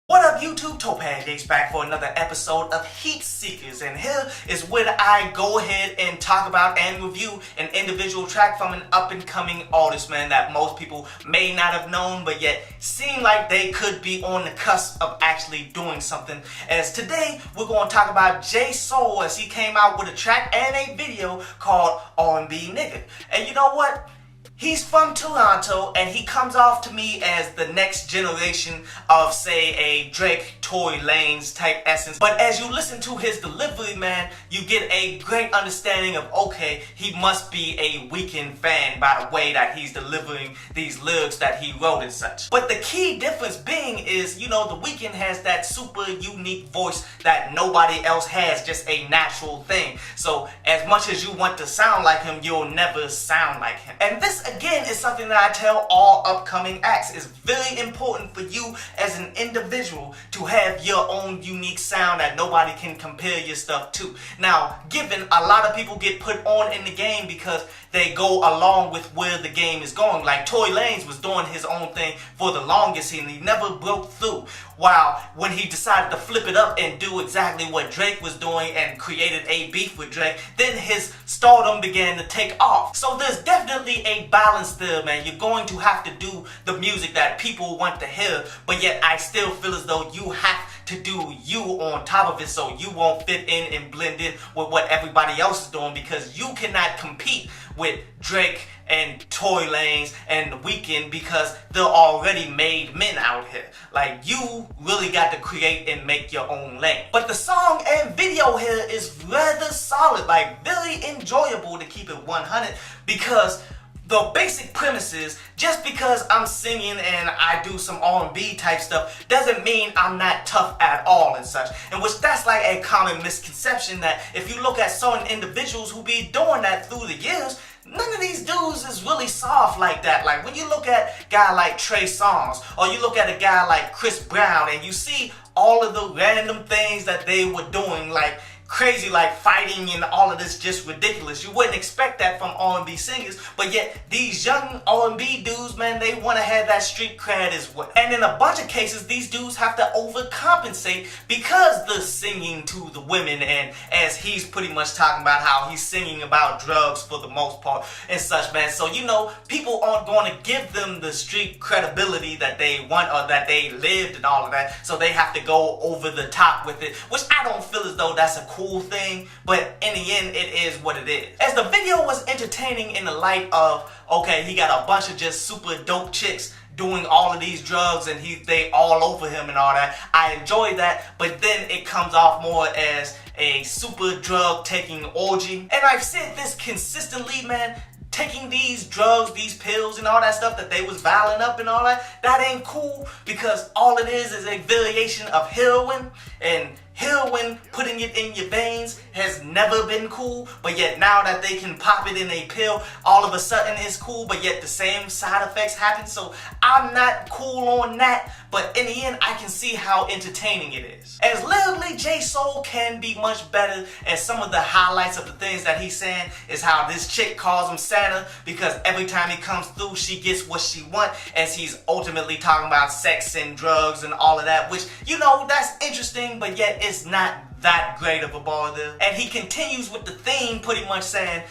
What up YouTube, Topaz Gates back for another episode of Heatseekers, and here is where I go ahead and talk about and review an individual track from an up and coming artist, man, that most people may not have known but yet seem like they could be on the cusp of actually doing something. As today we're going to talk about J Soul, as he came out with a track and a video called RNB Nigga. And you know what? He's from Toronto, and he comes off to me as the next generation of, say, a Drake, Tory Lanez type essence. But as you listen to his delivery, man, you get a great understanding of, okay, he must be a Weeknd fan by the way that he's delivering these lyrics that he wrote and such. But the key difference being is, you know, the Weeknd has that super unique voice that nobody else has, just a natural thing. So as much as you want to sound like him, you'll never sound like him. And this again is something that I tell all upcoming acts. It's very important for you as an individual to have your own unique sound that nobody can compare your stuff to. Now, given a lot of people get put on in the game because they go along with where the game is going. Like Tory Lanez was doing his own thing for the longest and he never broke through. While when he decided to flip it up and do exactly what Drake was doing and created a beef with Drake, then his stardom began to take off. So there's definitely a balance there, man. You're going to have to do the music that people want to hear, but yet I still feel as though you have to do you on top of it so you won't fit in and blend in with what everybody else is doing, because you cannot compete with Drake and Tory Lanez and The Weeknd because they're already made men out here. Like, you really got to create and make your own lane. But the song and video here is rather solid, like very enjoyable to keep it 100, because the basic premise is, just because I'm singing and I do some R&B type stuff doesn't mean I'm not tough at all and such. And which that's like a common misconception, that if you look at certain individuals who be doing that through the years, none of these dudes is really soft like that. Like when you look at a guy like Trey Songz, or you look at a guy like Chris Brown, and you see all of the random things that they were doing, like crazy, like fighting and all of this, just ridiculous. You wouldn't expect that from R&B singers, but yet these young R&B dudes, man, they want to have that street cred as well. And in a bunch of cases, these dudes have to overcompensate because they're singing to the women, and as he's pretty much talking about how he's singing about drugs for the most part and such, man. So, you know, people aren't going to give them the street credibility that they want or that they lived and all of that, so they have to go over the top with it, which I don't feel as though that's a cool thing, but in the end it is what it is. As the video was entertaining in the light of, okay, he got a bunch of just super dope chicks doing all of these drugs and they all over him and all that, I enjoyed that, but then it comes off more as a super drug taking orgy. And I've said this consistently, man, taking these drugs, these pills and all that stuff that they was vialing up and all that, that ain't cool, because all it is a variation of heroin, and heroin, putting it in your veins, has never been cool, but yet now that they can pop it in a pill, all of a sudden it's cool, but yet the same side effects happen. So I'm not cool on that, but in the end I can see how entertaining it is. As lyrically, J Soul can be much better, and some of the highlights of the things that he's saying is how this chick calls him Santa because every time he comes through she gets what she wants, as he's ultimately talking about sex and drugs and all of that, which, you know, that's interesting, but yet it's not that great of a bar there. And he continues with the theme, pretty much saying,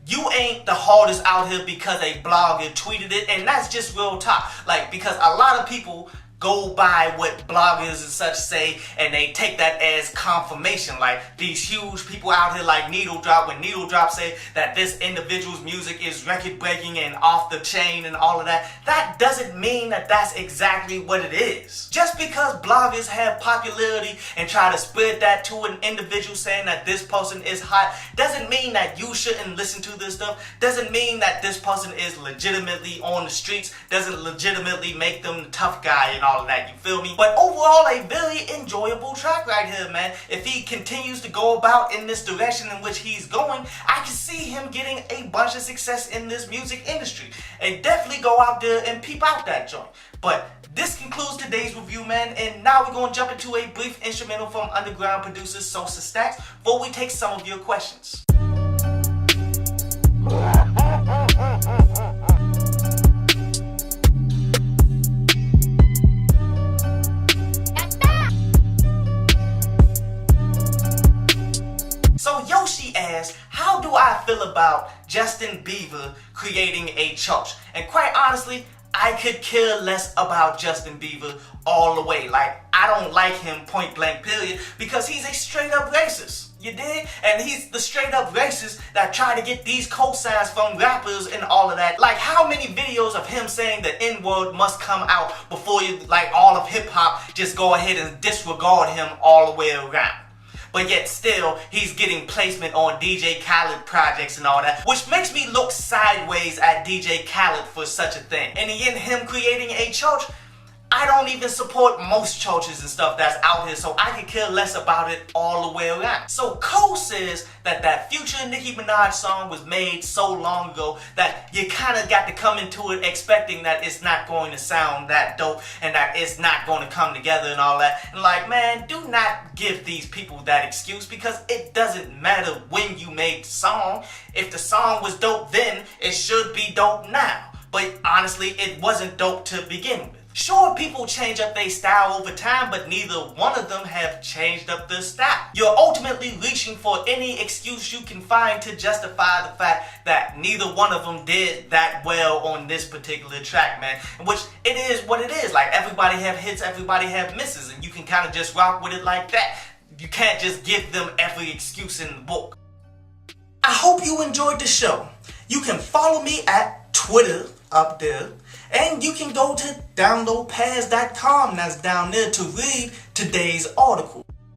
you ain't the hardest out here because a blogger tweeted it, and that's just real talk. Like, because a lot of people go by what bloggers and such say, and they take that as confirmation. Like these huge people out here like Needle Drop, when Needle Drop say that this individual's music is record breaking and off the chain and all of that, that doesn't mean that that's exactly what it is. Just because bloggers have popularity and try to spread that to an individual saying that this person is hot, doesn't mean that you shouldn't listen to this stuff, doesn't mean that this person is legitimately on the streets, doesn't legitimately make them the tough guy and all of that, you feel me? But overall, a very enjoyable track right here, man. If he continues to go about in this direction in which he's going, I can see him getting a bunch of success in this music industry. And definitely go out there and peep out that joint. But this concludes today's review, man, and now we're going to jump into a brief instrumental from underground producer Sosa Stacks before we take some of your questions. I feel about Justin Bieber creating a church. And quite honestly, I could care less about Justin Bieber all the way. Like, I don't like him point blank period because he's a straight up racist. You dig? And he's the straight up racist that try to get these cosigns from rappers and all of that. Like, how many videos of him saying the N-word must come out before you, like, all of hip hop just go ahead and disregard him all the way around? But yet still, he's getting placement on DJ Khaled projects and all that, which makes me look sideways at DJ Khaled for such a thing. And again, him creating a church, I don't even support most churches and stuff that's out here, so I could care less about it all the way around. So Cole says that Future Nicki Minaj song was made so long ago that you kind of got to come into it expecting that it's not going to sound that dope and that it's not going to come together and all that. And like, man, do not give these people that excuse because it doesn't matter when you made the song. If the song was dope then, it should be dope now. But honestly, it wasn't dope to begin with. Sure, people change up their style over time, but neither one of them have changed up their style. You're ultimately reaching for any excuse you can find to justify the fact that neither one of them did that well on this particular track, man. Which, it is what it is. Like, everybody have hits, everybody have misses, and you can kind of just rock with it like that. You can't just give them every excuse in the book. I hope you enjoyed the show. You can follow me at Twitter up there. And you can go to downloadpass.com, that's down there, to read today's article.